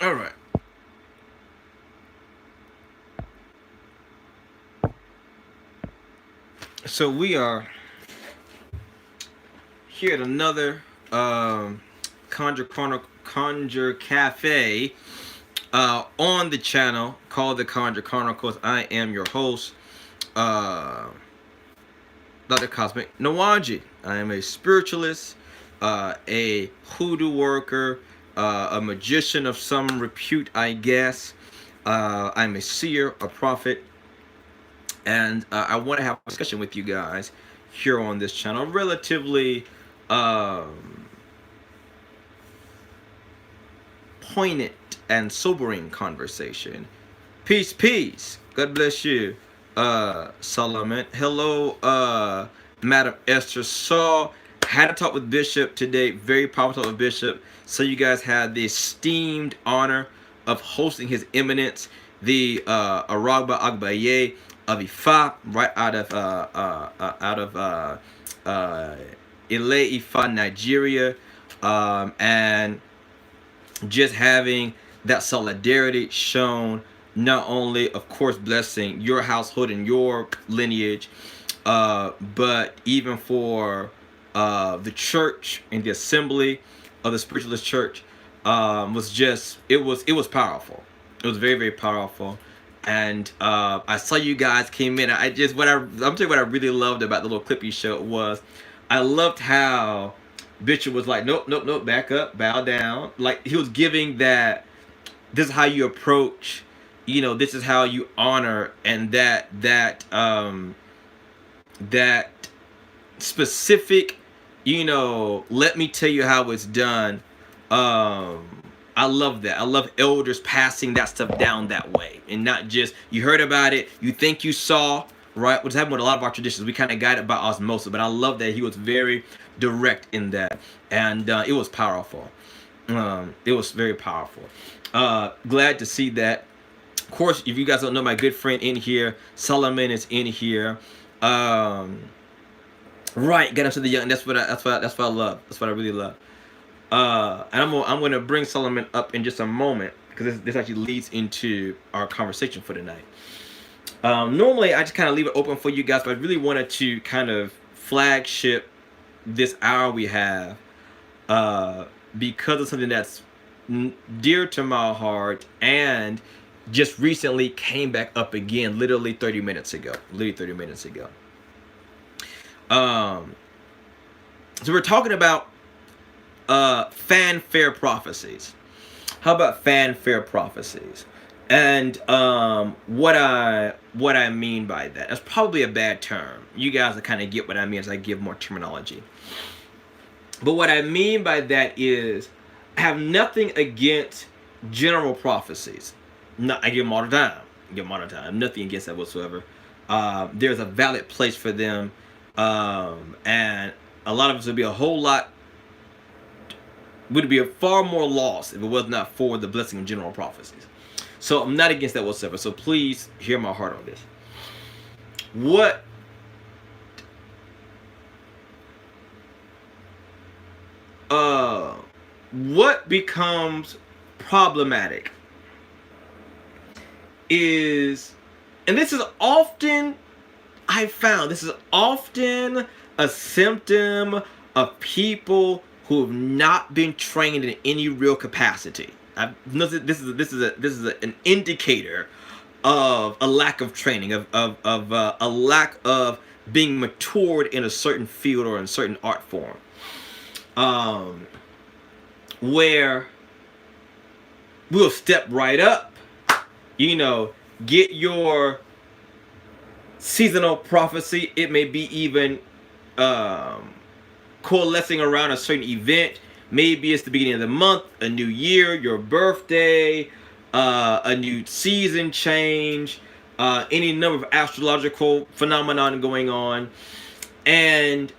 All right. So we are here at another Conjure Cafe on the channel called the Conjure Chronicles. I am your host, uh, Dr. Cosmic Nawaji. I am a spiritualist, a hoodoo worker, a magician of some repute, I guess. I'm a seer, a prophet, and I want to have a discussion with you guys here on this channel. Relatively poignant and sobering conversation. Peace, peace. God bless you, Solomon. Hello, Madam Esther. So, had a talk with Bishop today. Very powerful talk with Bishop. So, you guys had the esteemed honor of hosting His Eminence, the Aragba Agbaye of Ifa, right out of Ile Ifa, Nigeria, and just having that solidarity shown, not only of course blessing your household and your lineage, but even for the church and the assembly of the spiritualist church, was just it was powerful. It was very powerful. And I saw you guys came in. I'm telling you what I really loved about the little clip you showed was I loved how Bishop was like, nope, nope, nope, back up, bow down. Like he was giving that. This is how you approach. This is how you honor, and that specific. Let me tell you how it's done. I love that. I love elders passing that stuff down that way, and not just you heard about it, you think you saw, right? What's happened with a lot of our traditions, we kind of guide it by osmosis. But I love that he was very direct in that, and it was powerful. It was very powerful. Glad to see that. Of course, if you guys don't know, my good friend in here, Solomon, is in here. Right, get into the young. That's what I love. That's what I really love. And I'm gonna bring Solomon up in just a moment because this actually leads into our conversation for tonight. Normally, I just kind of leave it open for you guys, but I really wanted to kind of flagship this hour we have because of something that's dear to my heart and just recently came back up again, literally 30 minutes ago. So we're talking about fanfare prophecies. How about fanfare prophecies? And what I mean by that, that's probably a bad term. You guys will kind of get what I mean as I give more terminology. But what I mean by that is, I have nothing against general prophecies. No, I give them all the time. Nothing against that whatsoever. There's a valid place for them, and a lot of us would be a whole lot would be a far more loss if it was not for the blessing of general prophecies. So I'm not against that whatsoever. So please hear my heart on this. What becomes problematic is, and this is often, I found this is often a symptom of people who have not been trained in any real capacity. This is an indicator of a lack of training, of a lack of being matured in a certain field or in a certain art form, where we'll step right up, get your seasonal prophecy. It may be even coalescing around a certain event. Maybe it's the beginning of the month, a new year, your birthday, a new season change, any number of astrological phenomenon going on. And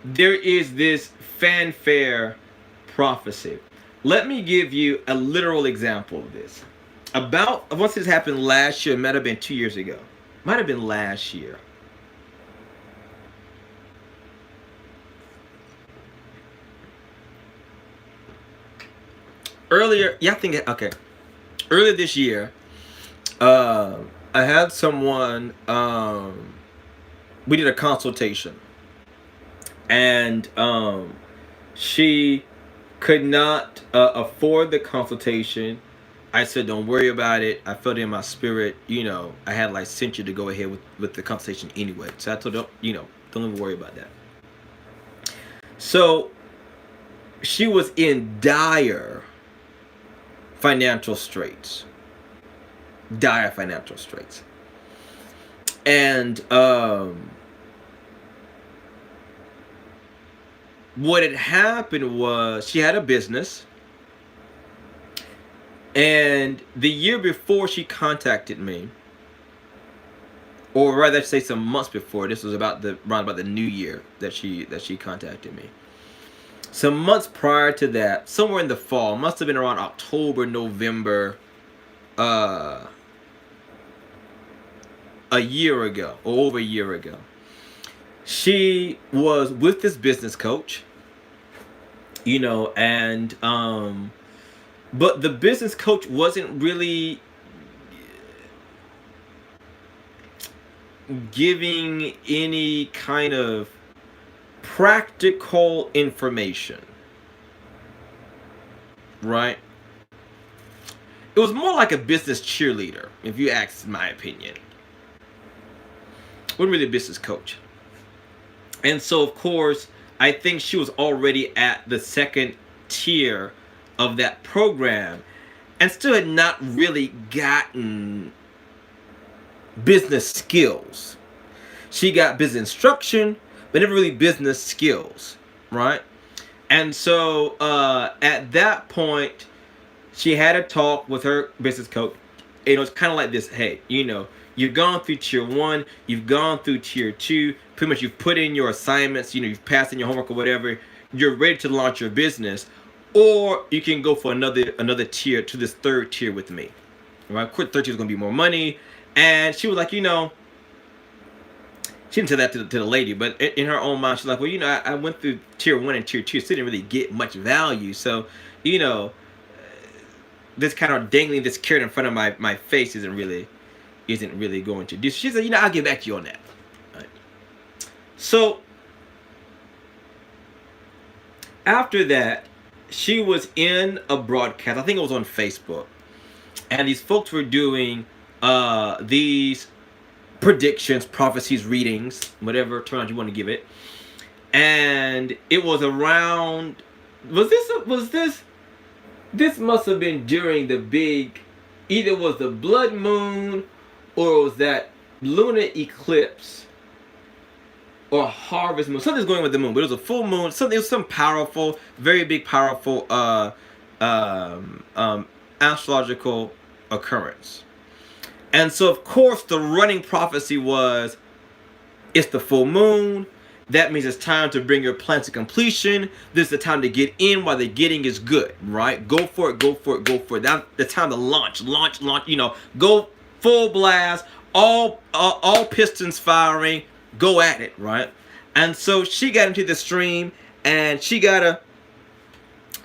there is this fanfare prophecy. Let me give you a literal example of this. Once this happened last year, it might have been 2 years ago. Might have been last year. earlier, yeah, I think okay. Earlier this year, I had someone. We did a consultation, and she could not afford the consultation. I said, "Don't worry about it." I felt in my spirit, I had like sent you to go ahead with the consultation anyway. So I told her, don't even worry about that. So she was in financial straits, dire financial straits, and what had happened was she had a business, and the year before she contacted me, or rather say some months before. This was around about the new year that she contacted me. Some months prior to that, somewhere in the fall, must have been around October, November, uh, a year ago or over a year ago. She was with this business coach, and but the business coach wasn't really giving any kind of practical information, right? It was more like a business cheerleader, if you ask my opinion. Wasn't really a business coach. And so, of course, I think she was already at the second tier of that program and still had not really gotten business skills. She got business instruction, but never really business skills, right? And so at that point, she had a talk with her business coach. It was kind of like this: hey, you've gone through tier one, you've gone through tier two. Pretty much, you've put in your assignments. You've passed in your homework or whatever. You're ready to launch your business, or you can go for another tier to this third tier with me. Right? Of course, third tier is going to be more money. And she was like, she didn't say that to the lady, but in her own mind, she's like, well, I went through tier one and tier two, so didn't really get much value. So, you know, this kind of dangling this carrot in front of my face isn't really going to do. She said, I'll get back to you on that. Right. So after that, she was in a broadcast. I think it was on Facebook, and these folks were doing these predictions, prophecies, readings, whatever term you want to give it. And it was around. This must have been during the big, either it was the blood moon, or it was that lunar eclipse, or harvest moon. Something's going with the moon, but it was a full moon. It was some powerful, very big, powerful astrological occurrence. And so, of course, the running prophecy was, it's the full moon. That means it's time to bring your plan to completion. This is the time to get in while the getting is good, right? Go for it, go for it, go for it. That's the time to launch. Go full blast, all pistons firing, go at it, right? And so she got into the stream, and she got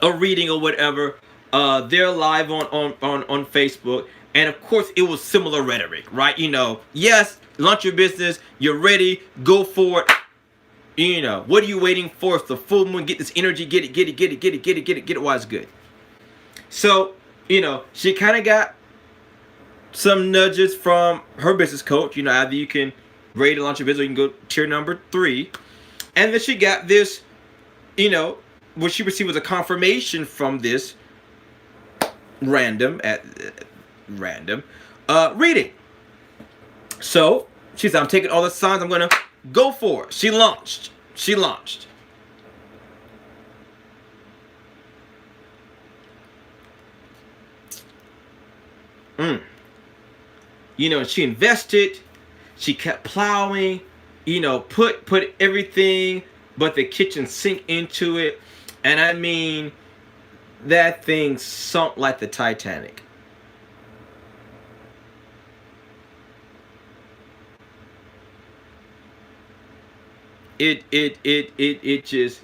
a reading or whatever. They're live on Facebook. And of course, it was similar rhetoric, right? Yes, launch your business. You're ready. Go for it. What are you waiting for? It's the full moon. Get this energy. Get it. Get it. Get it. Get it. Get it. Get it. Get it while it's good. So, she kind of got some nudges from her business coach. Either you can ready to launch your business, or you can go tier number 3. And then she got this, what she received was a confirmation from this random reading. So she said, I'm taking all the signs, I'm gonna go for it. She launched. She invested, she kept plowing, put everything but the kitchen sink into it. And I mean, that thing sunk like the Titanic. It just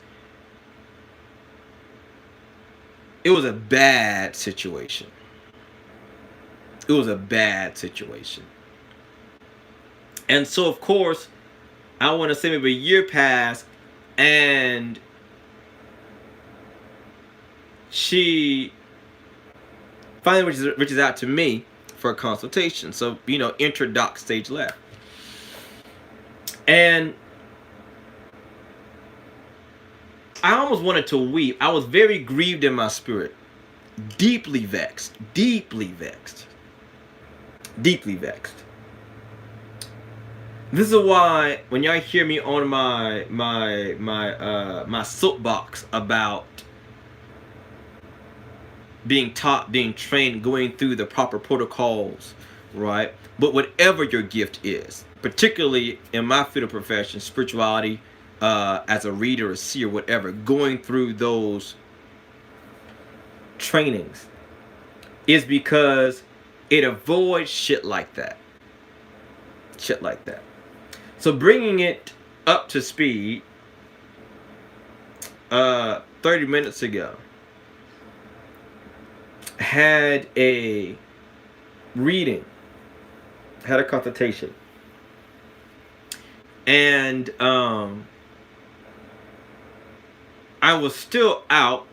it was a bad situation. It was a bad situation. And so, of course, I want to say maybe a year passed, and she finally reaches out to me for a consultation. So, enter doc stage left. And I almost wanted to weep. I was very grieved in my spirit. Deeply vexed. Deeply vexed. Deeply vexed. This is why when y'all hear me on my soapbox about being taught, being trained, going through the proper protocols, right? But whatever your gift is, particularly in my field of profession, spirituality, as a reader, a seer, whatever, going through those trainings is because it avoids shit like that. Shit like that. So bringing it up to speed, 30 minutes ago, had a reading, had a consultation, and I was still out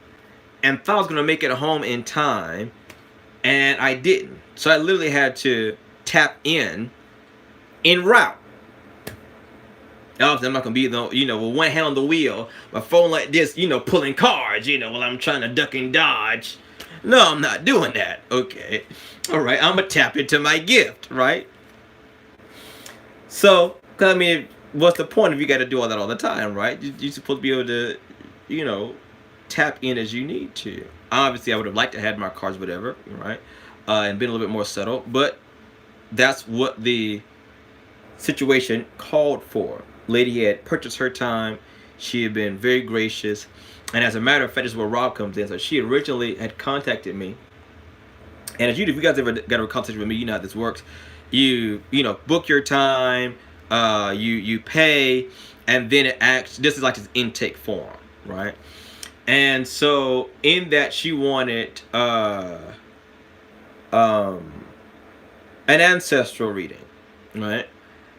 and thought I was going to make it home in time, and I didn't. So I literally had to tap in route. Obviously, I'm not going to be, with one hand on the wheel, my phone like this, pulling cards, while I'm trying to duck and dodge. No, I'm not doing that. Okay. All right. I'm going to tap into my gift, right? So, I mean, what's the point if you got to do all that all the time, right? You're supposed to be able to, tap in as you need to. Obviously, I would have liked to have had my cards, whatever, right? And been a little bit more settled. But that's what the situation called for. Lady had purchased her time. She had been very gracious. And as a matter of fact, this is where Rob comes in. So she originally had contacted me. And as if you guys ever got a conversation with me, you know how this works. You book your time, you pay, and then it acts. This is like this intake form, right? And so in that she wanted an ancestral reading, right?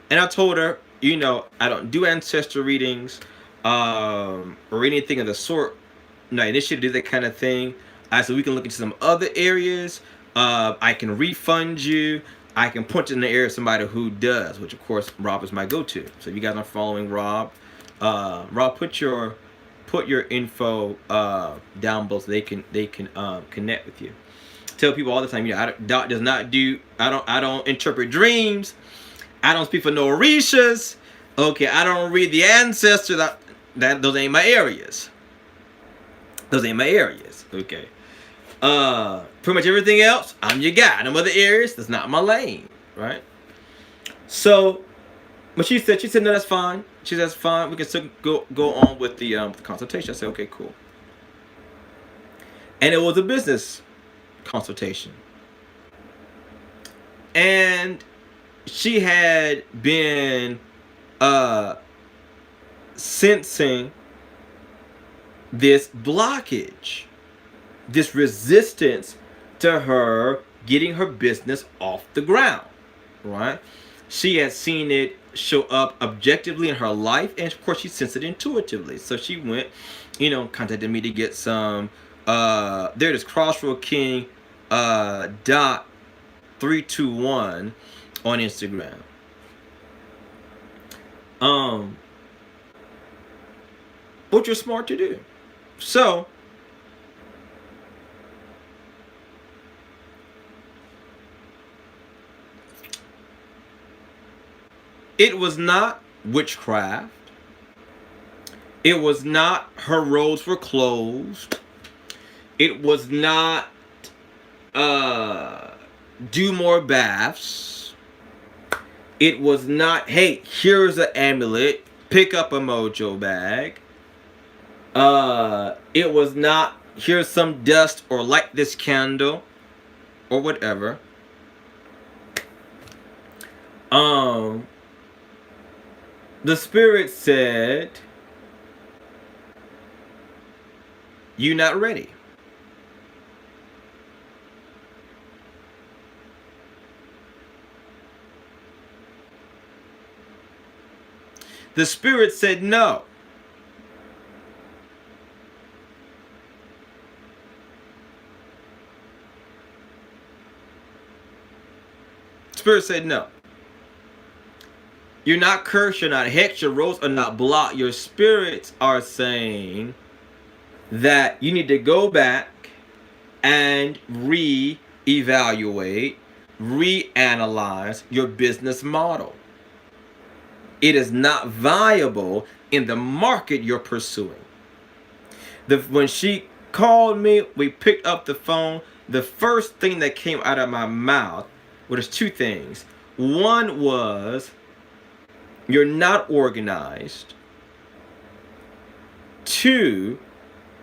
And I told her, I don't do ancestral readings or anything of the sort. No, I initially did that kind of thing. I said we can look into some other areas. I can refund you. I can point you in the area of somebody who does, which of course Rob is my go-to. So if you guys are following Rob, Rob, put your info down below so they can connect with you. Tell people all the time, Doc does not do. I don't interpret dreams. I don't speak for no Orishas. Okay, I don't read the ancestors. Those ain't my areas. Those ain't my areas. Okay. Pretty much everything else, I'm your guy. Them other areas, that's not my lane, right? So, but she said, no, that's fine. She said, that's fine. We can still go on with the consultation. I said, okay, cool. And it was a business consultation. And she had been sensing this blockage, this resistance to her getting her business off the ground, right? She had seen it show up objectively in her life, and of course she sensed it intuitively. So she went, contacted me to get some there it is, Crossroad King dot 321 on Instagram. What you're smart to do. So it was not witchcraft. It was not her roads were closed. It was not do more baths. It was not, hey, here's an amulet, pick up a mojo bag. It was not, here's some dust or light this candle or whatever. The spirit said, you're not ready. The Spirit said no. Spirit said no. You're not cursed, you're not hexed, your roads are not blocked. Your spirits are saying that you need to go back and re-evaluate, reanalyze your business model. It is not viable in the market you're pursuing. When she called me, we picked up the phone. The first thing that came out of my mouth was two things. One was, you're not organized. Two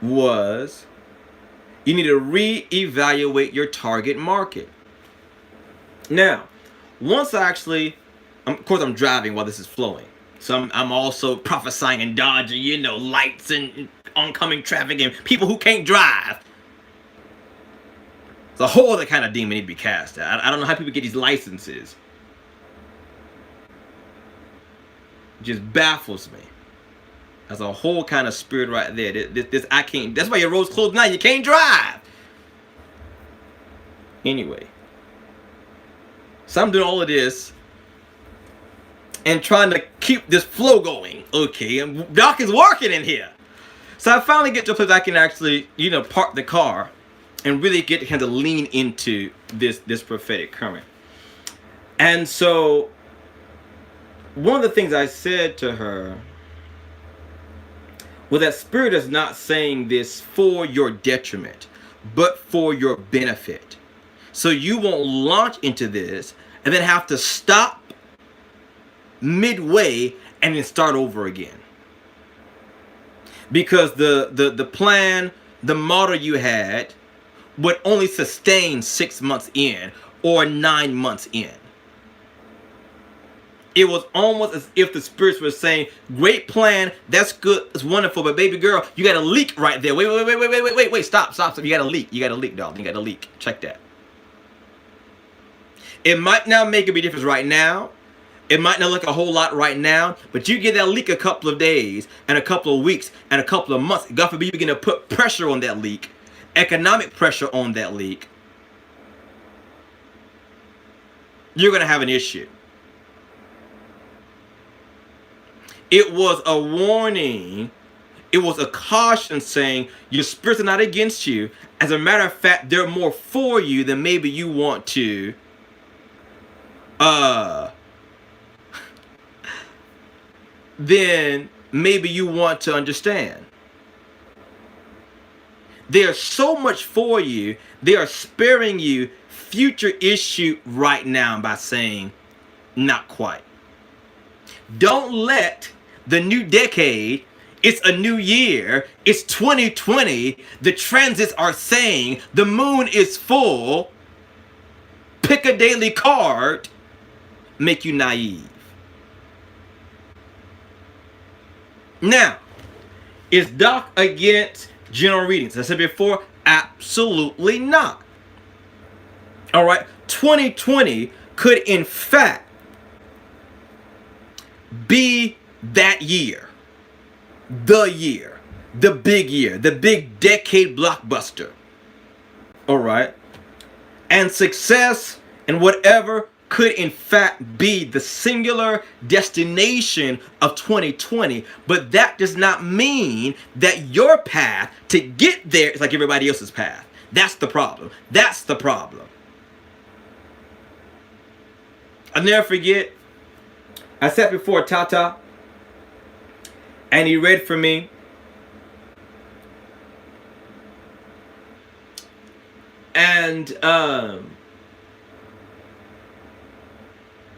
was, you need to reevaluate your target market. Now, once I actually, of course I'm driving while this is flowing. So I'm also prophesying and dodging, lights and oncoming traffic and people who can't drive. It's a whole other kind of demon need to be cast. I don't know how people get these licenses. It just baffles me. That's a whole kind of spirit right there. This I can't. That's why your road's closed now. You can't drive. Anyway, so I'm doing all of this and trying to keep this flow going. Okay, and Doc is working in here. So I finally get to a place I can actually, park the car and really get to kind of lean into this prophetic current. And so one of the things I said to her, well, that Spirit is not saying this for your detriment, but for your benefit. So you won't launch into this and then have to stop midway and then start over again. Because the plan, the model you had would only sustain 6 months in or 9 months in. It was almost as if the spirits were saying, great plan, that's good, it's wonderful, but baby girl, you got a leak right there. Wait, stop. You got a leak, darling, you got a leak. Check that. It might not make a big difference right now. It might not look a whole lot right now, but you get that leak a couple of days and a couple of weeks and a couple of months. God forbid you begin to put pressure on that leak, economic pressure on that leak. You're going to have an issue. It was a warning. It was a caution saying your spirits are not against you. As a matter of fact, they're more for you than maybe you want to then maybe you want to understand. They are so much for you, they are sparing you future issue right now by saying, not quite. Don't let the new decade, it's a new year, it's 2020, the transits are saying the moon is full, pick a daily card, make you naive. Now, is Doc against general readings? As I said before, absolutely not. All right, 2020 could in fact be that year, the big year, the big decade blockbuster. All right, and success and whatever could in fact be the singular destination of 2020, but that does not mean that your path to get there is like everybody else's path. That's the problem. I'll never forget, I sat before Tata and he read for me. And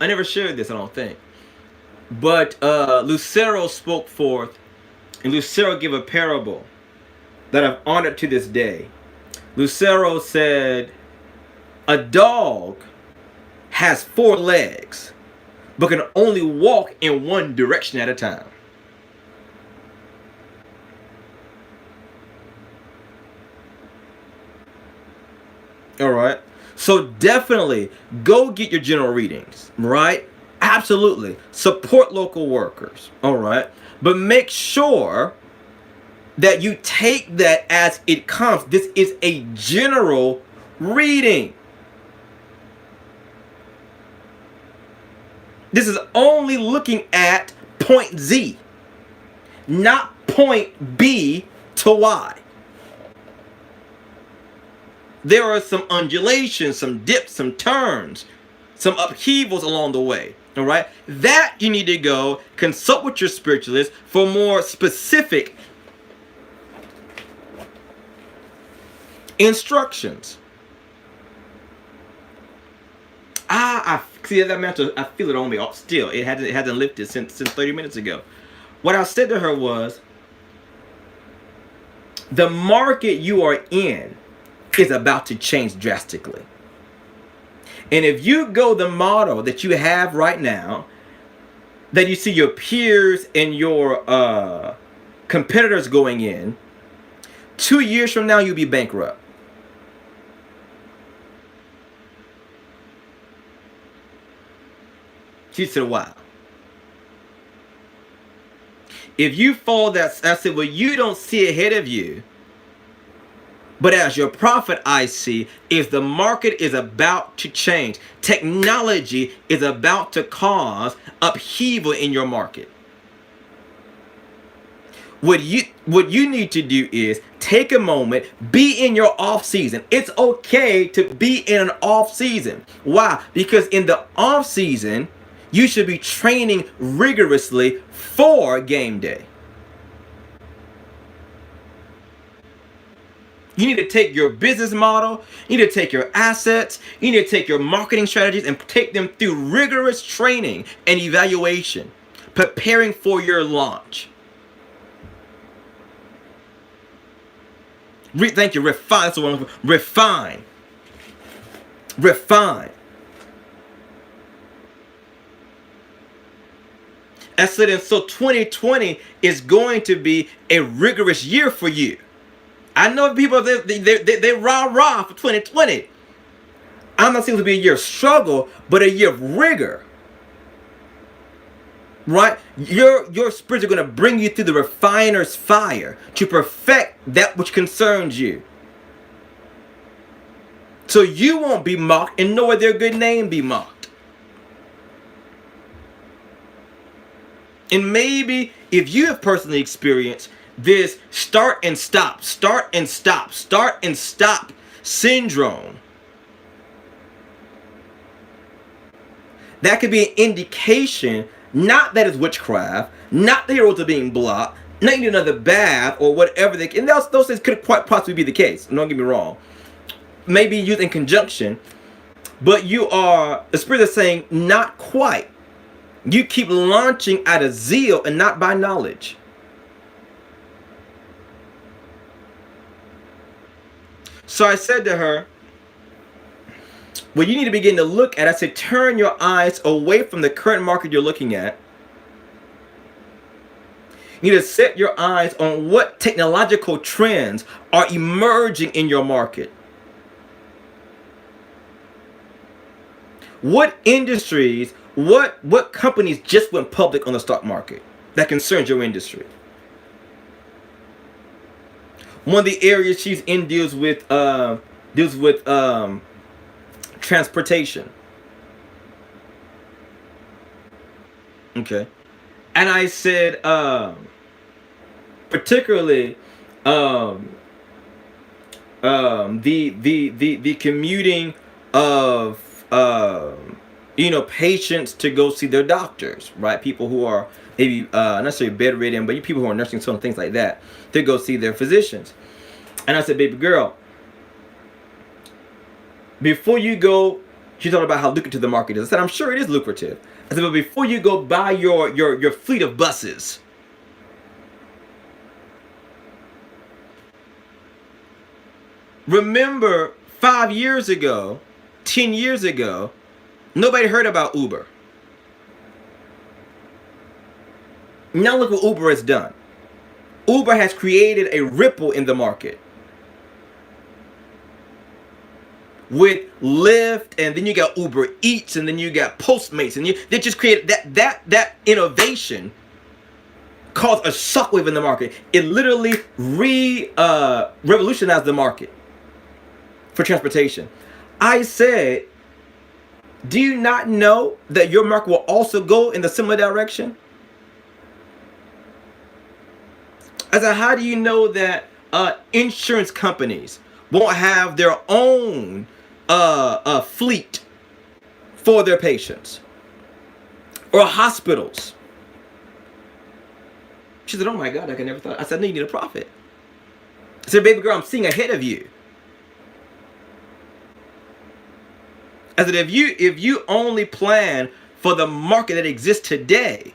I never shared this, I don't think. But Lucero spoke forth, and Lucero gave a parable that I've honored to this day. Lucero said, a dog has 4 legs, but can only walk in one direction at a time. All right. So definitely go get your general readings, right? Absolutely. Support local workers. All right. But make sure that you take that as it comes. This is a general reading. This is only looking at point Z, not point B to Y. There are some undulations, some dips, some turns, some upheavals along the way. All right, that you need to go consult with your spiritualist for more specific instructions. I see that mantle. I feel it on me. Still, it hasn't lifted since 30 minutes ago. What I said to her was, the market you are in is about to change drastically. And if you go the model that you have right now, that you see your peers and your competitors going in, 2 years from now you'll be bankrupt. She said, wow. If you fall that, I said, well, you don't see ahead of you. But as your prophet, I see, if the market is about to change, technology is about to cause upheaval in your market. What you need to do is take a moment, be in your off season. It's okay to be in an off season. Why? Because in the off season, you should be training rigorously for game day. You need to take your business model, you need to take your assets, you need to take your marketing strategies and take them through rigorous training and evaluation, preparing for your launch. Thank you. Refine. That's the one. Refine. Refine. I said, and so 2020 is going to be a rigorous year for you. I know people, they rah for 2020. I'm not saying it will be a year of struggle, but a year of rigor. Right? Your spirits are going to bring you through the refiner's fire to perfect that which concerns you. So you won't be mocked, and nor will their good name be mocked. And maybe if you have personally experienced this start and stop syndrome, that could be an indication, not that it's witchcraft, not that your roads are being blocked, not you need another bath or whatever they can. And those things could quite possibly be the case. Don't get me wrong. Maybe used in conjunction, but the spirit is saying not quite. You keep launching out of zeal and not by knowledge. So I said to her, well, you need to begin to look at, I said, turn your eyes away from the current market you're looking at. You need to set your eyes on what technological trends are emerging in your market. What industries, what companies just went public on the stock market that concerns your industry? One of the areas she's in deals with transportation. Okay. And I said, particularly, the commuting of patients to go see their doctors, right? People who are maybe not necessarily bedridden, but people who are nursing home, things like that, to go see their physicians. And I said, baby girl, before you go, she talked about how lucrative the market is. I said, I'm sure it is lucrative. I said, but before you go buy your fleet of buses, remember 5 years ago, 10 years ago, nobody heard about Uber. Now look what Uber has done. Uber has created a ripple in the market. with Lyft, and then you got Uber Eats, and then you got Postmates, and they just created that innovation caused a shockwave in the market. It literally revolutionized the market for transportation. I said, do you not know that your market will also go in the similar direction? I said, how do you know that insurance companies won't have their own fleet for their patients? Or hospitals? She said, oh my God, I never thought. I said, no, you need a prophet. I said, baby girl, I'm seeing ahead of you. I said, if you only plan for the market that exists today,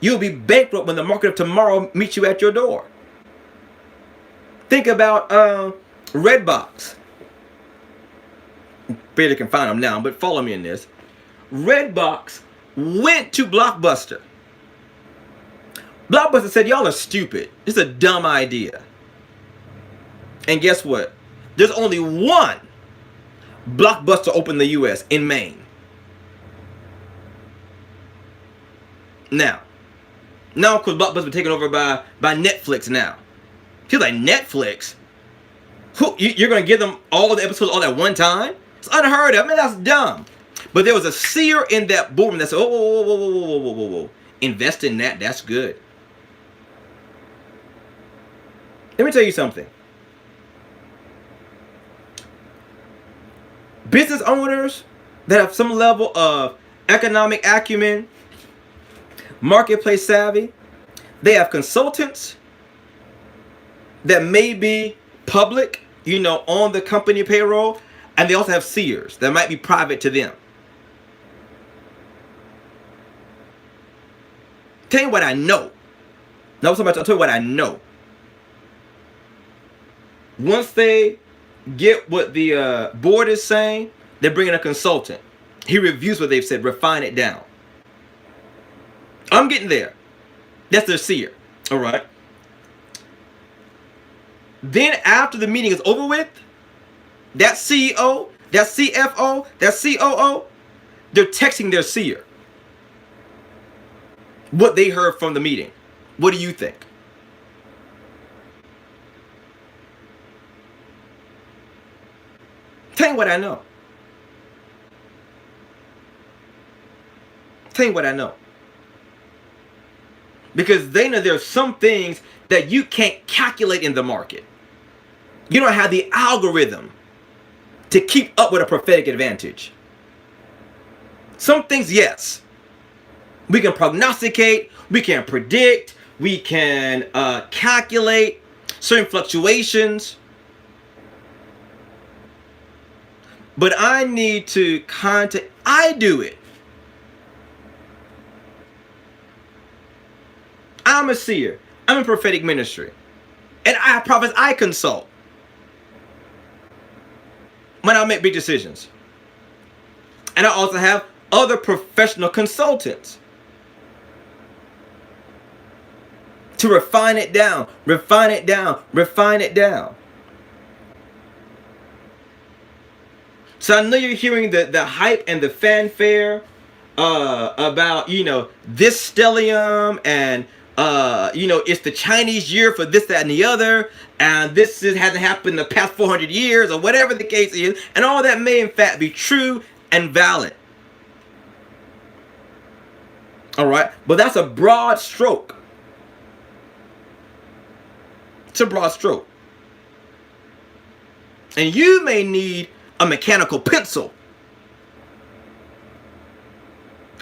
you'll be bankrupt when the market of tomorrow meets you at your door. Think about Redbox. Barely can find them now, but follow me in this. Redbox went to Blockbuster. Blockbuster said, y'all are stupid. It's a dumb idea. And guess what? There's only one Blockbuster open in the US, in Maine. Now, of course, Blockbuster been taken over by Netflix now. He's like, Netflix? Who, you're going to give them all the episodes all at one time? It's unheard of. I mean, that's dumb. But there was a seer in that boardroom that said, whoa. Invest in that. That's good. Let me tell you something. Business owners that have some level of economic acumen, marketplace savvy, they have consultants that may be public, on the company payroll, and they also have seers that might be private to them. Tell you what I know. I'll tell you what I know. Once they get what the board is saying, they're bringing a consultant. He reviews what they've said, refine it down. I'm getting there. That's their seer. All right. Then after the meeting is over with, that CEO, that CFO, that COO, they're texting their seer what they heard from the meeting. What do you think? Tell you what I know. Tell you what I know. Because they know there's some things that you can't calculate in the market. You don't have the algorithm to keep up with a prophetic advantage. Some things, yes. We can prognosticate, we can predict, we can calculate certain fluctuations. But I need to I do it. I'm a seer. I'm in prophetic ministry. And I have prophets I consult when I make big decisions. And I also have other professional consultants to refine it down. So I know you're hearing the hype and the fanfare about, this stellium and, it's the Chinese year for this, that, and the other. And this hasn't happened in the past 400 years or whatever the case is. And all that may in fact be true and valid. All right. But that's a broad stroke. It's a broad stroke. And you may need a mechanical pencil.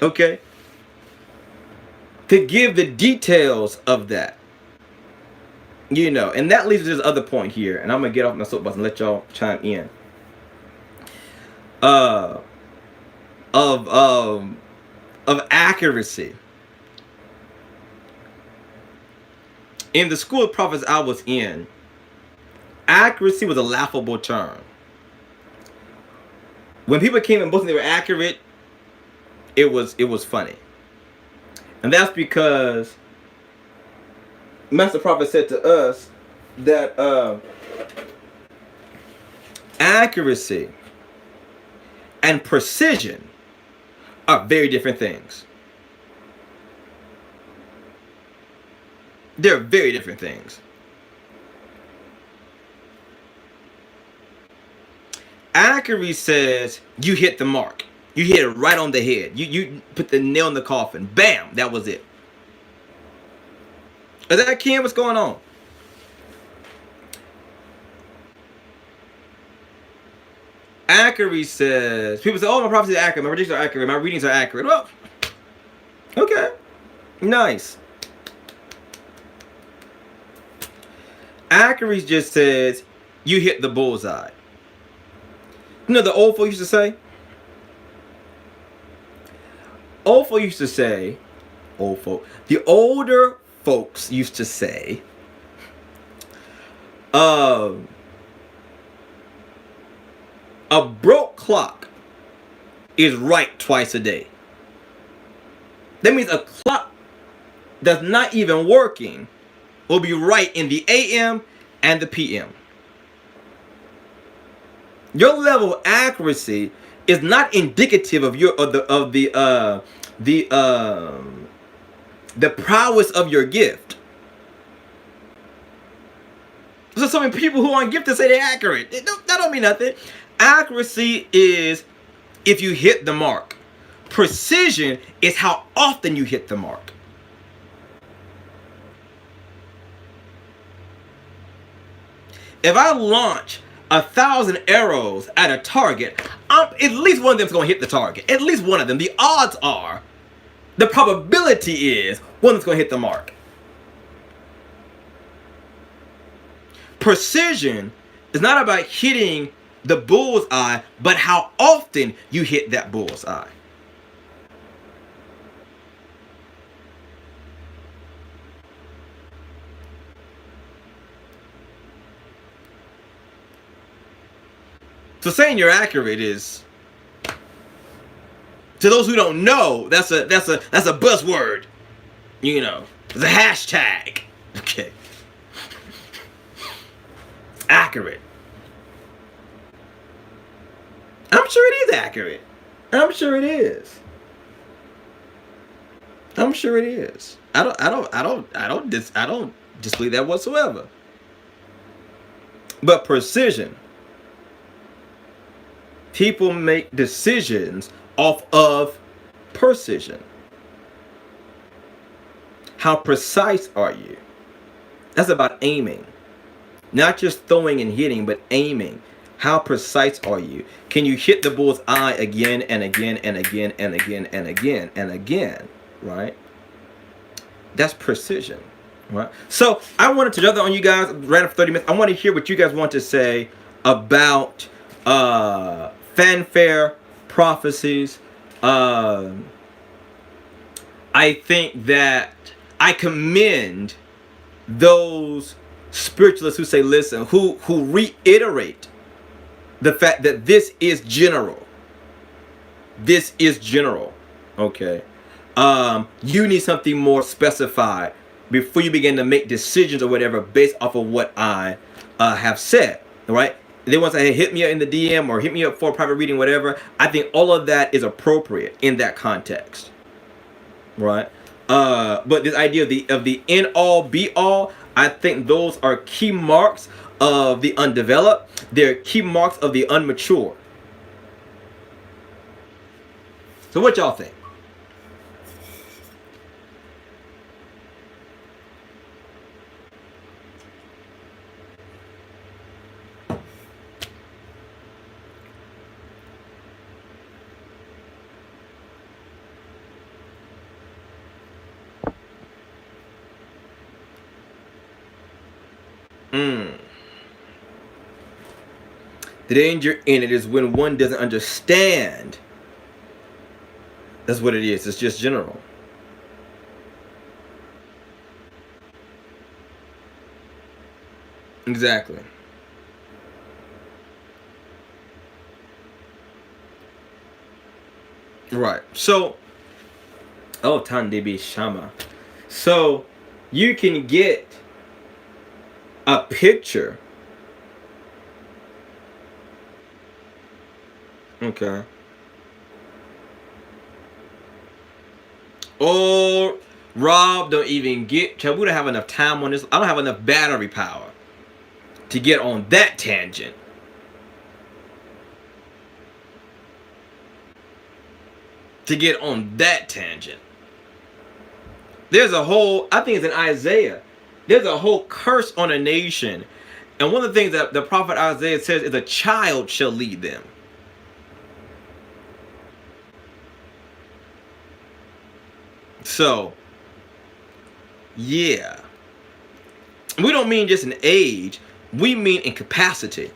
Okay? To give the details of that. And that leads to this other point here. And I'm going to get off my soapbox and let y'all chime in. Of accuracy. In the school of prophets I was in, accuracy was a laughable term. When people came and boasted they were accurate, it was funny. And that's because Master Prophet said to us that accuracy and precision are very different things. They're very different things. Accuracy says you hit the mark. You hit it right on the head. You put the nail in the coffin. Bam! That was it. Is that Ken? What's going on? Accuracy says people say, "Oh, my prophecies are accurate. My predictions are accurate. My readings are accurate." Well, okay, nice. Accuracy just says you hit the bullseye. You know the old folks used to say. Old folks used to say. Old folk. The older folks used to say. Um. A broke clock is right twice a day. That means a clock that's not even working will be right in the AM and the PM. Your level of accuracy is not indicative of your the prowess of your gift. So many people who aren't gifted say they're accurate. That don't mean nothing. Accuracy is if you hit the mark. Precision is how often you hit the mark. If I launch 1,000 arrows at a target, at least one of them's going to hit the target. At least one of them. The odds are, the probability is one that's going to hit the mark. Precision is not about hitting the bullseye, but how often you hit that bullseye. So saying you're accurate is, to those who don't know, that's a buzzword. You know, it's a hashtag. Okay. Accurate. I'm sure it is accurate. I'm sure it is. I'm sure it is. I don't disbelieve that whatsoever. But precision. People make decisions off of precision. How precise are you? That's about aiming. Not just throwing and hitting, but aiming. How precise are you? Can you hit the bull's eye again and again and again and again and again and again, right? That's precision, right? So I wanted to jump on you guys, ran for 30 minutes. I want to hear what you guys want to say about fanfare, prophecies. I think that I commend those spiritualists who say, listen, who reiterate the fact that this is general. This is general. Okay. You need something more specified before you begin to make decisions or whatever based off of what I have said. Right? They want to say, hey, hit me up in the DM or hit me up for a private reading, whatever. I think all of that is appropriate in that context. Right? But this idea of the end all be all, I think those are key marks of the undeveloped. They're key marks of the unmature. So what y'all think? The danger in it is when one doesn't understand. That's what it is. It's just general. Exactly. Right. So, oh, Tandebi Shama. So, you can get a picture. Okay. Oh, Rob, don't even get. We don't have enough time on this. I don't have enough battery power to get on that tangent. To get on that tangent. There's a whole, I think it's in Isaiah, there's a whole curse on a nation. And one of the things that the prophet Isaiah says is a child shall lead them. So, yeah. We don't mean just in age, we mean in capacity.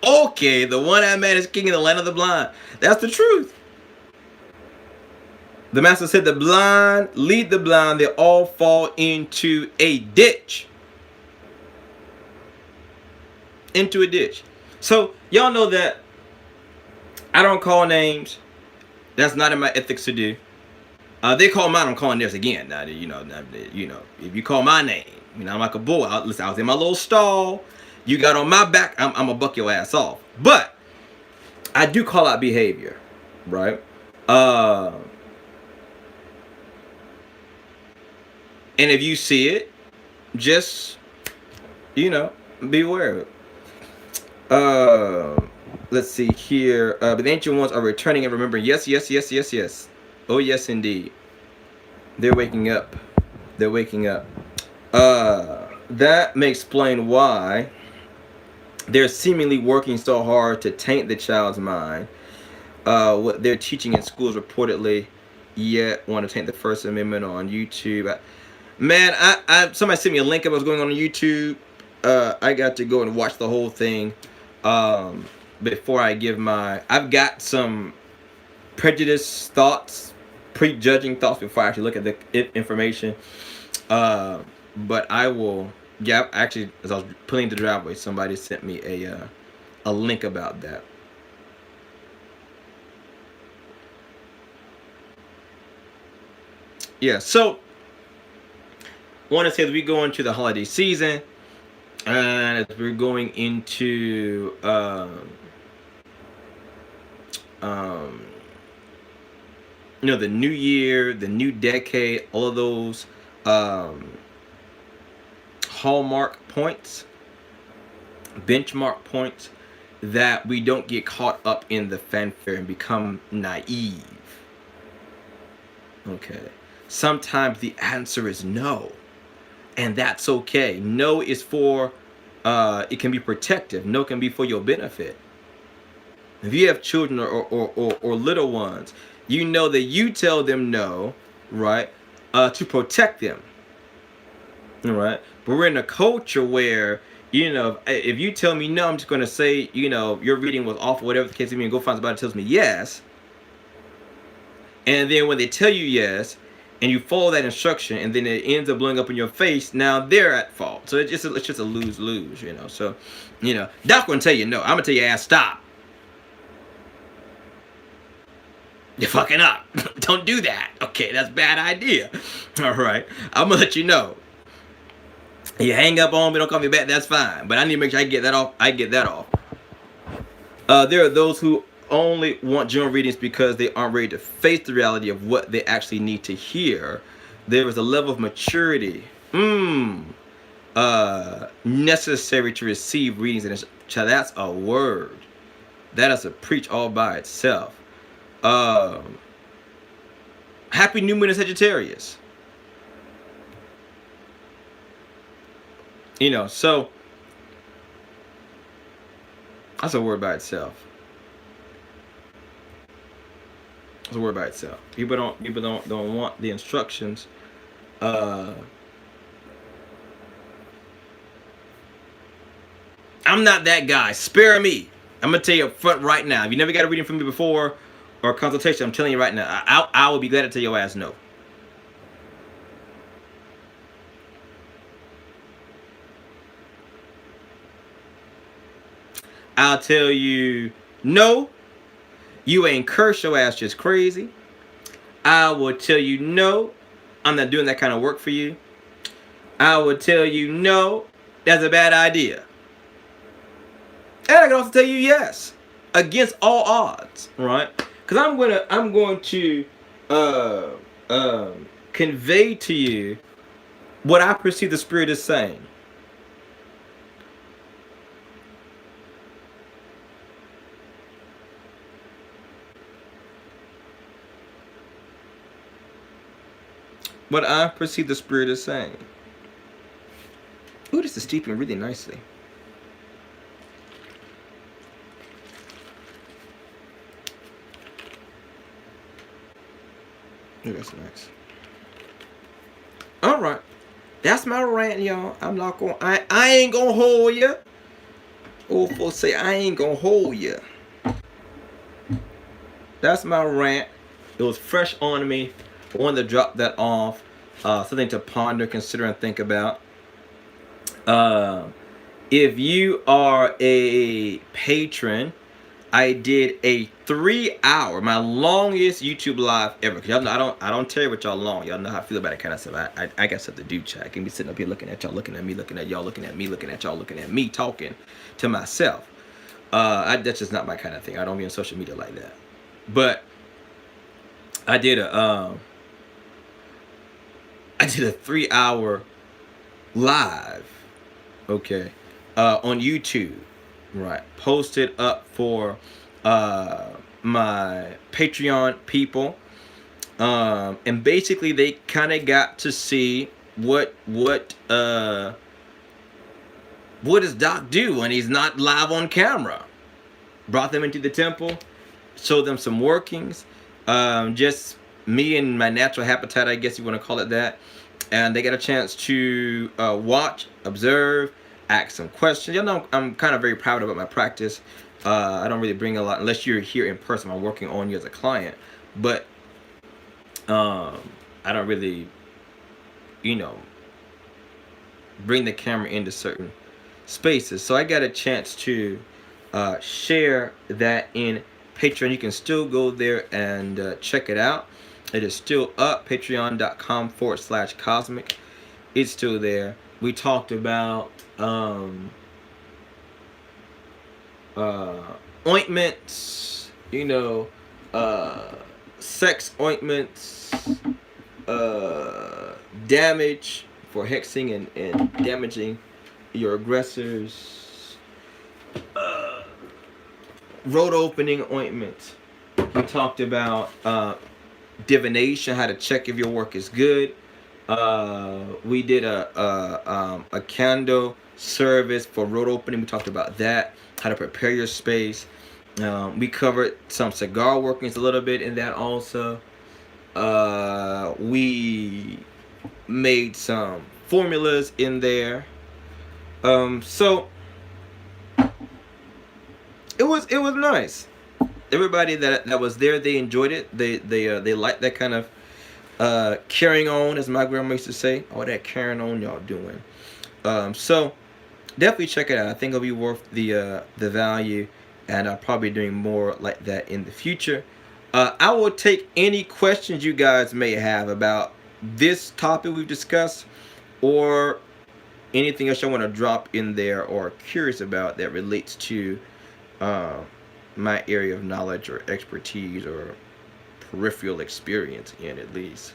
Okay, the one-eyed man is king in the land of the blind. That's the truth. The master said the blind lead the blind, they all fall into a ditch. Into a ditch. So y'all know that I don't call names. That's not in my ethics to do. They call mine. I'm calling theirs again. Now, if you call my name, I'm like a bull. Listen, I was in my little stall. You got on my back. I'm gonna buck your ass off. But I do call out behavior, right? And if you see it, just beware of it. Let's see here. But the ancient ones are returning and remembering. Yes, yes, yes, yes, yes. Oh, yes, indeed. They're waking up. They're waking up. That may explain why they're seemingly working so hard to taint the child's mind. What they're teaching in schools reportedly, yet want to taint the First Amendment on YouTube. Man, somebody sent me a link of what's going on YouTube. I got to go and watch the whole thing before I give my. I've got some prejudiced thoughts, prejudging thoughts before I actually look at the information. But I will. Yeah, actually, as I was pulling the driveway, somebody sent me a link about that. Yeah, so I want to say that we go into the holiday season, and as we're going into um, the new year, the new decade, all of those hallmark points, benchmark points, that we don't get caught up in the fanfare and become naive. Okay. Sometimes the answer is no. And that's okay. No is for, it can be protective. No can be for your benefit. If you have children or little ones, you know that you tell them no, right, to protect them. All right. But we're in a culture where, if you tell me no, I'm just going to say, your reading was awful, whatever the case may be, and go find somebody that tells me yes. And then when they tell you yes, and you follow that instruction, and then it ends up blowing up in your face, now they're at fault. So it's just a lose-lose, So, Doc's going to tell you no. I'm going to tell your ass stop. You're fucking up. Don't do that. Okay, that's a bad idea. All right. I'm going to let you know. You hang up on me, don't call me back, that's fine. But I need to make sure I get that off. There are those who only want general readings because they aren't ready to face the reality of what they actually need to hear. There is a level of maturity necessary to receive readings. And that's a word. That is a preach all by itself. Happy New Moon in Sagittarius. So that's a word by itself. It's a word by itself. People don't want the instructions. I'm not that guy. Spare me. I'm gonna tell you up front right now. If you never got a reading from me before or a consultation, I'm telling you right now. I will be glad to tell your ass no. I'll tell you no. You ain't curse, your ass just crazy. I will tell you no. I'm not doing that kind of work for you. I will tell you no. That's a bad idea. And I can also tell you yes, against all odds, right? Because I'm going to uh, convey to you what I perceive the Spirit is saying. What I perceive the Spirit is saying. Ooh, this is steeping really nicely. Ooh, that's nice. All right, that's my rant, y'all. I'm not going. I ain't gonna hold you. Old folks say I ain't gonna hold you. That's my rant. It was fresh on me. I wanted to drop that off. Something to ponder, consider, and think about. Uh, if you are a patron, I did a 3 hour, my longest YouTube live ever. Cause y'all know I don't tell you what y'all long. Y'all know how I feel about that kind of stuff. I got stuff to do, chat. I can be sitting up here looking at y'all, looking at me, looking at y'all, looking at me, looking at y'all, looking at me, talking to myself. That's just not my kind of thing. I don't be on social media like that. But I did a 3 hour live, okay, on YouTube, right? Posted up for my Patreon people, and basically they kind of got to see what does Doc do when he's not live on camera. Brought them into the temple, showed them some workings, just me and my natural habitat, I guess you want to call it that. And they get a chance to watch, observe, ask some questions. You know, I'm kind of very proud about my practice. I don't really bring a lot unless you're here in person. I'm working on you as a client, but I don't really, you know, bring the camera into certain spaces. So I got a chance to share that in Patreon. You can still go there and check it out. It is still up, patreon.com/cosmic. It's still there. We talked about ointments, you know, sex ointments, damage for hexing and damaging your aggressors, road opening ointments. We talked about divination, how to check if your work is good. We did a candle service for road opening. We talked about that, how to prepare your space. We covered some cigar workings a little bit in that also. We made some formulas in there. So it was nice. Everybody that was there, they enjoyed it. They liked that kind of carrying on, as my grandma used to say. All that carrying on y'all doing. So definitely check it out. I think it'll be worth the value, and I'll probably be doing more like that in the future. I will take any questions you guys may have about this topic we've discussed, or anything else you want to drop in there or curious about that relates to my area of knowledge or expertise or peripheral experience in, at least.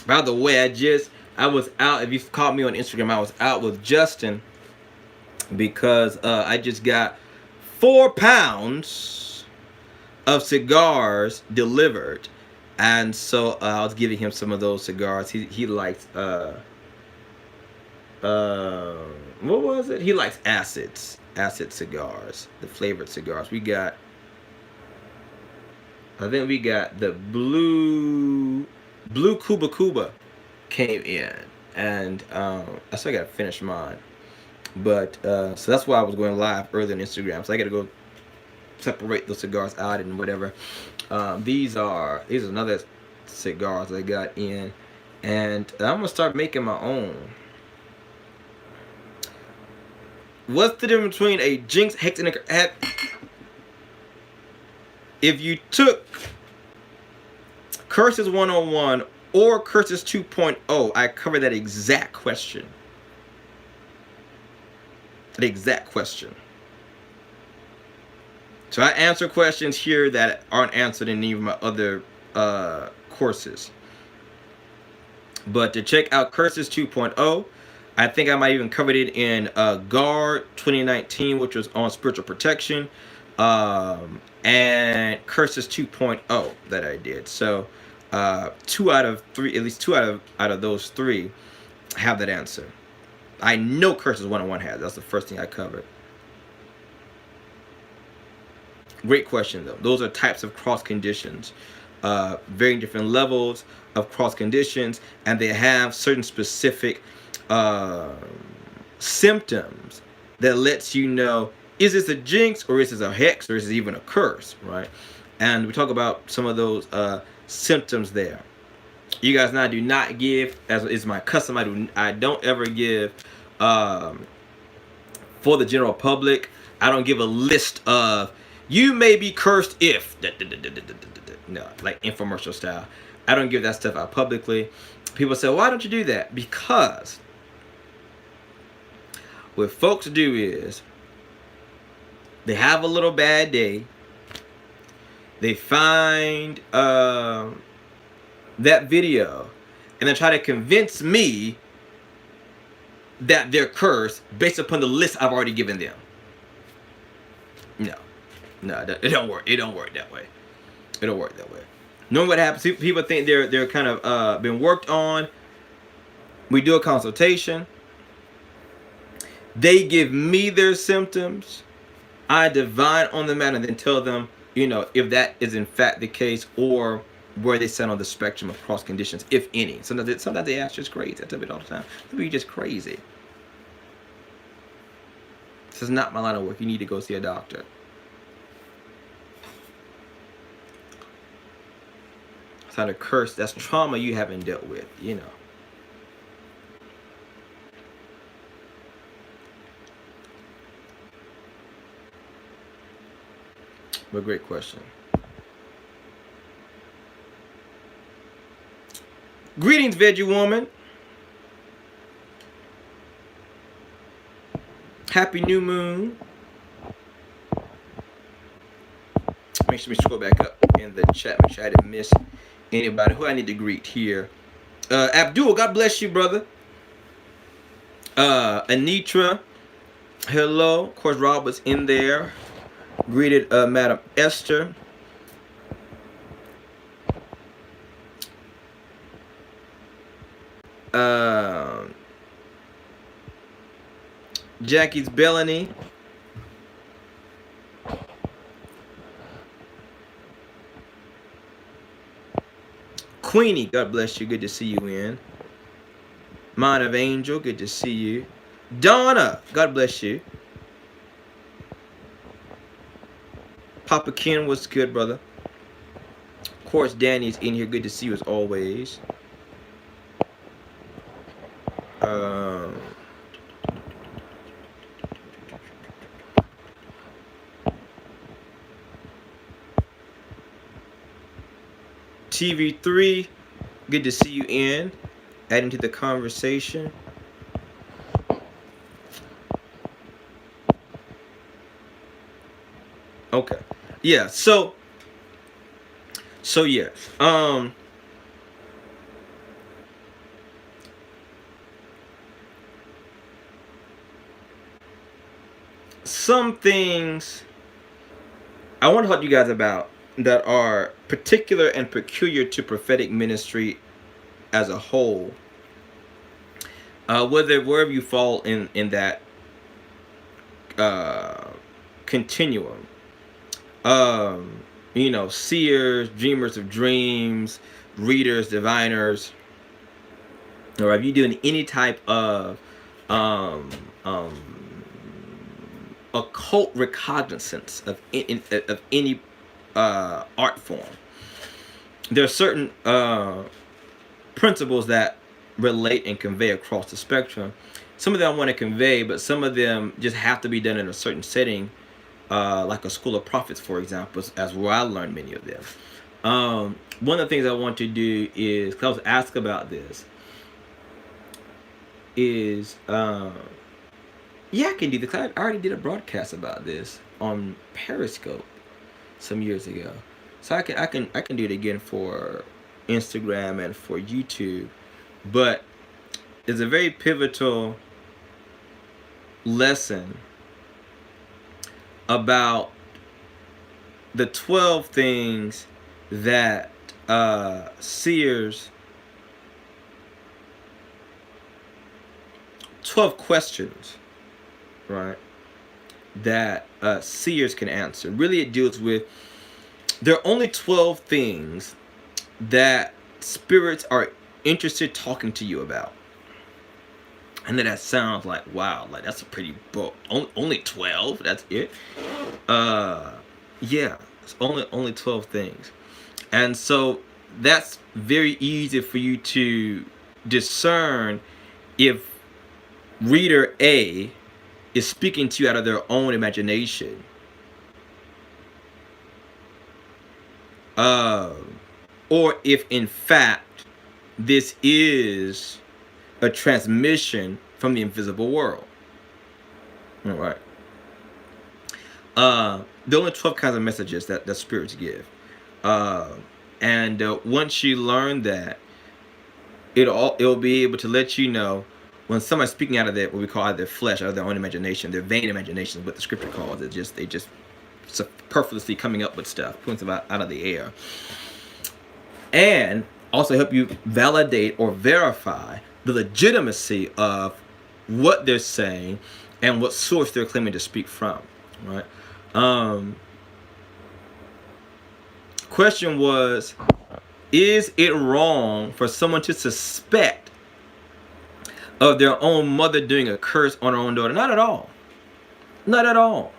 By the way, I was out. If you caught me on Instagram, I was out with Justin because I just got 4 pounds of cigars delivered, and so I was giving him some of those cigars. He likes what was it? He likes acid cigars, the flavored cigars. I think we got the blue Cuba came in, and I still gotta finish mine. But so that's why I was going live earlier on Instagram. So I gotta go separate those cigars out and whatever. These are another cigars I got in, and I'm gonna start making my own. What's the difference between a jinx, hex, and a... If you took Curses 101 or Curses 2.0, I covered that exact question. The exact question. So I answer questions here that aren't answered in any of my other courses. But to check out Curses 2.0, I think I might even covered it in Guard 2019, which was on spiritual protection, and Curses 2.0 that I did. So 2 out of 3, at least 2 out of those 3 have that answer. I know Curses 101 has. That's the first thing I covered. Great question though. Those are types of cross conditions, very different levels of cross conditions, and they have certain specific symptoms that lets you know, is this a jinx, or is this a hex, or is this even a curse, right? And we talk about some of those symptoms there. You guys know I do not give, as is my custom, I don't ever give for the general public. I don't give a list of, you may be cursed if, no, like infomercial style. I don't give that stuff out publicly. People say, why don't you do that? Because what folks do is they have a little bad day. They find that video and then try to convince me that they're cursed based upon the list I've already given them. No, it don't work. It don't work that way. It don't work that way. Normally what happens, people think they're kind of been worked on. We do a consultation. They give me their symptoms. I divine on the matter and then tell them, if that is in fact the case, or where they stand on the spectrum of cross conditions, if any. Sometimes they ask just crazy. I tell it all the time. You're just crazy. This is not my line of work. You need to go see a doctor. It's not a curse. That's trauma you haven't dealt with, But great question. Greetings, Veggie Woman. Happy New Moon. Make sure we scroll back up in the chat. Make sure I didn't miss anybody. Who I need to greet here? Abdul, God bless you, brother. Anitra, hello. Of course, Rob was in there. Greeted Madam Esther. Jackie's Bellany. Queenie, God bless you. Good to see you in. Mind of Angel, good to see you. Donna, God bless you. Papa Ken, what's good, brother? Of course, Danny's in here. Good to see you as always. TV3, good to see you in. Adding to the conversation. Okay. Yeah, so yeah. Some things I want to talk to you guys about that are particular and peculiar to prophetic ministry as a whole. Wherever you fall in that continuum. Seers, dreamers of dreams, readers, diviners, or if you're doing any type of occult recognizance of any art form, there are certain principles that relate and convey across the spectrum. Some of them I want to convey, but some of them just have to be done in a certain setting, like a school of prophets, for example, as where I learned many of them. One of the things I want to do is, because I was asked about this, is yeah, I can do this. I already did a broadcast about this on Periscope some years ago, so I can do it again for Instagram and for YouTube. But it's a very pivotal lesson about the 12 things that seers, 12 questions, right, that seers can answer. Really, it deals with, there are only 12 things that spirits are interested talking to you about. And then that sounds like, wow, like that's a pretty book. Only 12? That's it? Uh, yeah, it's only 12 things. And so that's very easy for you to discern if reader A is speaking to you out of their own imagination, uh, or if in fact this is a transmission from the invisible world. All right. There are only 12 kinds of messages that spirits give. Uh, and once you learn that, it'll be able to let you know when somebody's speaking out of their, what we call, out of their flesh, out of their own imagination, their vain imagination is what the scripture calls it. They just superfluously coming up with stuff, pulling stuff out of the air, and also help you validate or verify the legitimacy of what they're saying and what source they're claiming to speak from. Right. Question was, is it wrong for someone to suspect of their own mother doing a curse on her own daughter? Not at all. Not at all.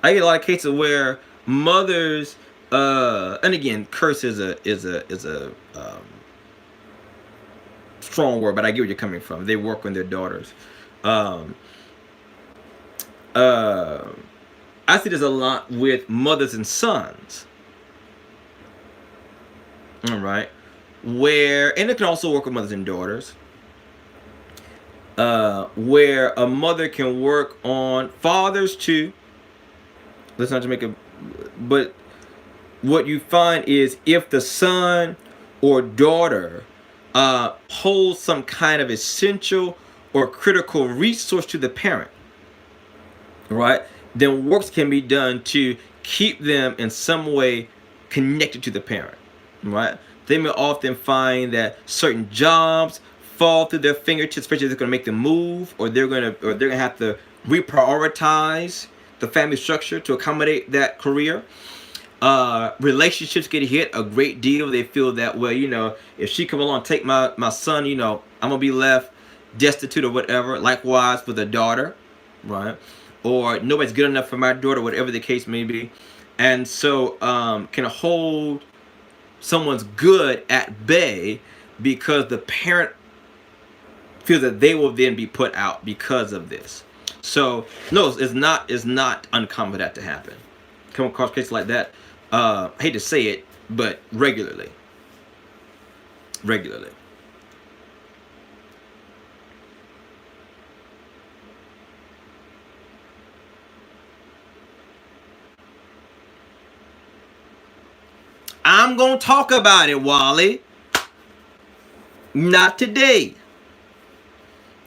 I get a lot of cases where mothers, and again, curse is a strong word, but I get where you're coming from. They work on their daughters. Um, uh, I see this a lot with mothers and sons. All right, where, and it can also work with mothers and daughters. Where a mother can work on fathers too. Let's not just make a, but what you find is if the son or daughter holds some kind of essential or critical resource to the parent, right, then works can be done to keep them in some way connected to the parent, right? They may often find that certain jobs fall through their fingertips, especially if they're going to make them move, or they're gonna have to reprioritize the family structure to accommodate that career. Relationships get hit a great deal. They feel that, well, if she come along and take my son, I'm gonna be left destitute or whatever. Likewise with a daughter, right? Or nobody's good enough for my daughter, whatever the case may be. And so can hold someone's good at bay because the parent feels that they will then be put out because of this. So no, it's not uncommon for that to happen. Come across cases like that. I hate to say it, but regularly. Regularly. I'm gonna talk about it, Wally. Not today.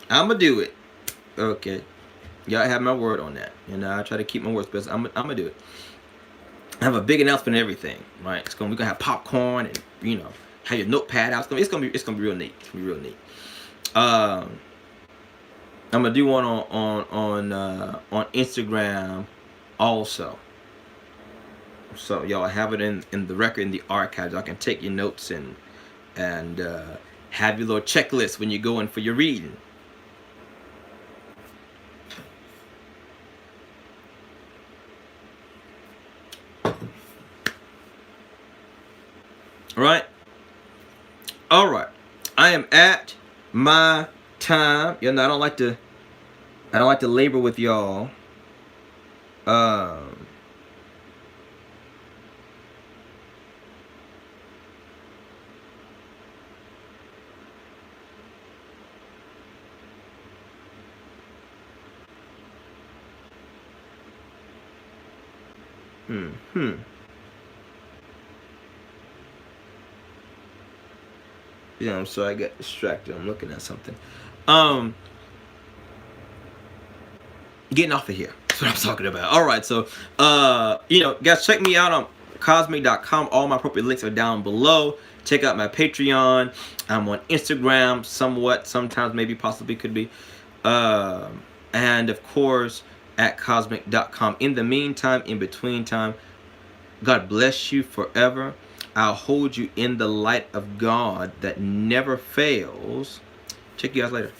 I'm gonna do it. Okay. Y'all have my word on that. I try to keep my words, but I'm gonna do it. I have a big announcement and everything, right? We're gonna have popcorn and have your notepad out. It's gonna be real neat. It's gonna be real neat. I'm gonna do one on Instagram also. So y'all have it in the record, in the archives. Y'all can take your notes and have your little checklist when you go in for your reading. All right, I am at my time. You know, I don't like to labor with y'all. Um, hmm. Yeah, I'm sorry, I got distracted. I'm looking at something. Um, Getting off of here. That's what I'm talking about. All right, so guys, check me out on cosmic.com. All my appropriate links are down below. Check out my Patreon. I'm on Instagram, somewhat, sometimes, maybe, possibly, could be, and of course at cosmic.com. In the meantime, in between time, God bless you forever. I'll hold you in the light of God that never fails. Check you guys later.